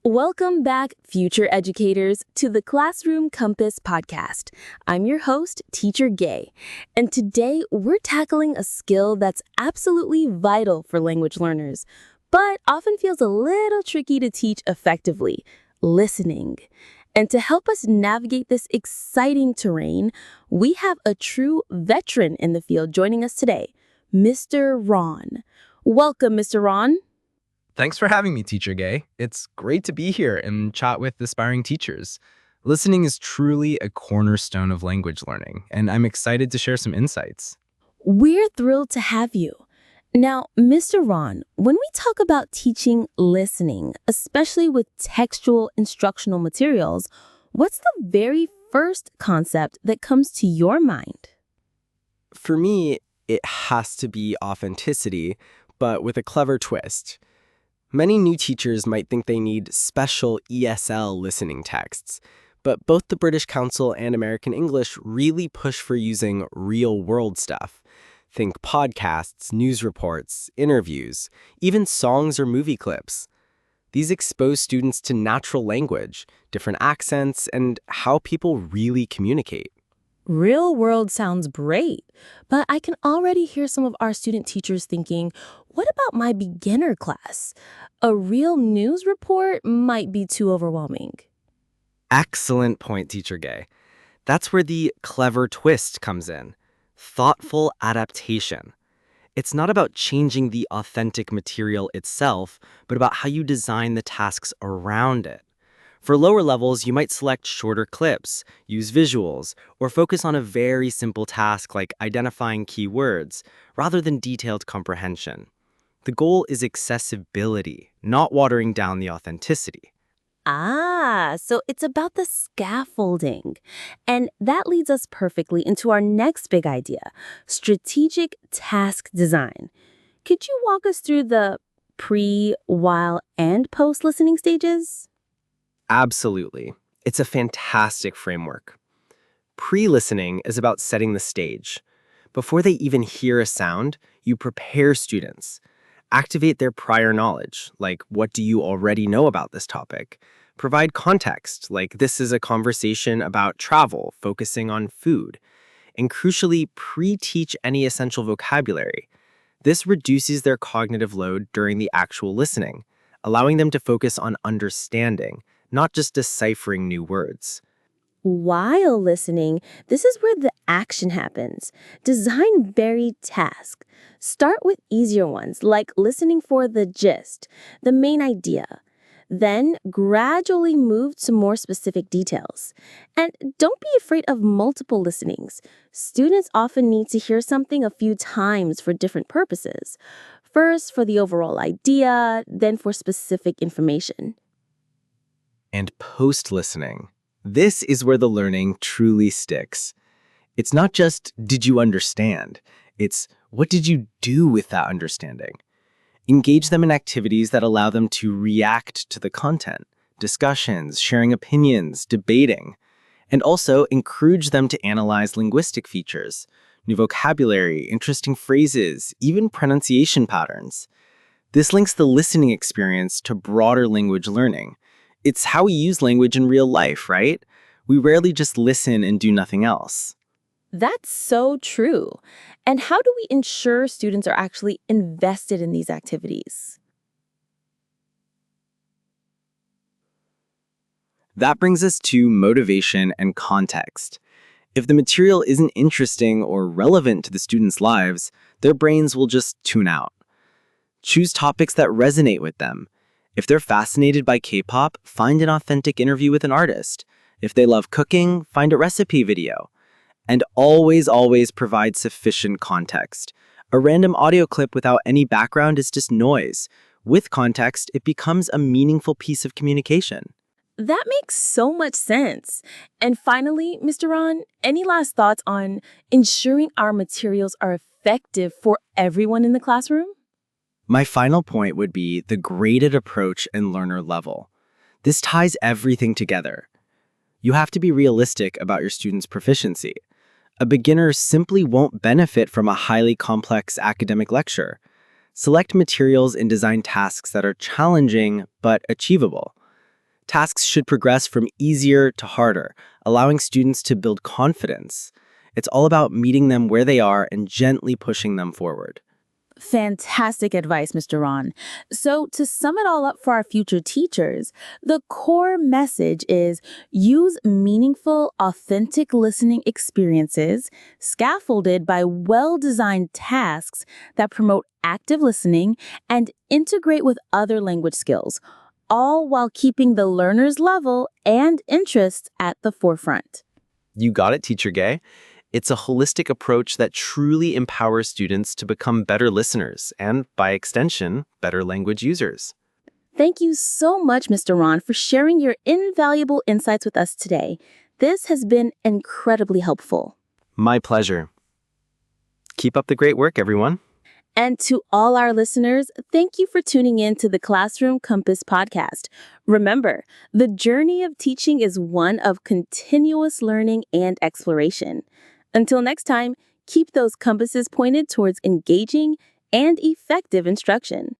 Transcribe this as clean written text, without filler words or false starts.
Welcome back, future educators, to the Classroom Compass podcast. I'm your host, Teacher Gay, and today we're tackling a skill that's absolutely vital for language learners, but often feels a little tricky to teach effectively: listening. And to help us navigate this exciting terrain, we have a true veteran in the field joining us today, Mr. Ron. Welcome, Mr. Ron. Thanks for having me, Teacher Gay. It's great to be here and chat with aspiring teachers. Listening is truly a cornerstone of language learning, and I'm excited to share some insights. We're thrilled to have you. Now, Mr. Ron, when we talk about teaching listening, especially with textual instructional materials, what's the very first concept that comes to your mind? For me, it has to be authenticity, but with a clever twist. Many new teachers might think they need special ESL listening texts, but both the British Council and American English really push for using real-world stuff. Think podcasts, news reports, interviews, even songs or movie clips. These expose students to natural language, different accents, and how people really communicate. Real world sounds great, but I can already hear some of our student teachers thinking, what about my beginner class? A real news report might be too overwhelming. Excellent point, Teacher Gay. That's where the clever twist comes in. Thoughtful adaptation. It's not about changing the authentic material itself, but about how you design the tasks around it. For lower levels, you might select shorter clips, use visuals, or focus on a very simple task like identifying keywords, rather than detailed comprehension. The goal is accessibility, not watering down the authenticity. So it's about the scaffolding. And that leads us perfectly into our next big idea, strategic task design. Could you walk us through the pre, while, and post-listening stages? Absolutely. It's a fantastic framework. Pre-listening is about setting the stage. Before they even hear a sound, you prepare students. Activate their prior knowledge, like what do you already know about this topic? Provide context, like this is a conversation about travel, focusing on food. And crucially, pre-teach any essential vocabulary. This reduces their cognitive load during the actual listening, allowing them to focus on understanding, not just deciphering new words. While listening, this is where the action happens. Design varied tasks. Start with easier ones, like listening for the gist, the main idea. Then gradually move to more specific details. And don't be afraid of multiple listenings. Students often need to hear something a few times for different purposes. First, for the overall idea, then for specific information. And post-listening. This is where the learning truly sticks. It's not just, did you understand? It's, what did you do with that understanding? Engage them in activities that allow them to react to the content, discussions, sharing opinions, debating, and also encourage them to analyze linguistic features, new vocabulary, interesting phrases, even pronunciation patterns. This links the listening experience to broader language learning. It's how we use language in real life, right? We rarely just listen and do nothing else. That's so true. And how do we ensure students are actually invested in these activities? That brings us to motivation and context. If the material isn't interesting or relevant to the students' lives, their brains will just tune out. Choose topics that resonate with them. If they're fascinated by K-pop, find an authentic interview with an artist. If they love cooking, find a recipe video. And always provide sufficient context. A random audio clip without any background is just noise. With context, it becomes a meaningful piece of communication. That makes so much sense. And finally, Mr. Ron, any last thoughts on ensuring our materials are effective for everyone in the classroom? My final point would be the graded approach and learner level. This ties everything together. You have to be realistic about your students' proficiency. A beginner simply won't benefit from a highly complex academic lecture. Select materials and design tasks that are challenging but achievable. Tasks should progress from easier to harder, allowing students to build confidence. It's all about meeting them where they are and gently pushing them forward. Fantastic advice, Mr. Ron. So, to sum it all up for our future teachers, the core message is use meaningful, authentic listening experiences scaffolded by well-designed tasks that promote active listening and integrate with other language skills, all while keeping the learner's level and interests at the forefront. You got it, Teacher Gay. It's a holistic approach that truly empowers students to become better listeners and, by extension, better language users. Thank you so much, Mr. Ron, for sharing your invaluable insights with us today. This has been incredibly helpful. My pleasure. Keep up the great work, everyone. And to all our listeners, thank you for tuning in to the Classroom Compass podcast. Remember, the journey of teaching is one of continuous learning and exploration. Until next time, keep those compasses pointed towards engaging and effective instruction.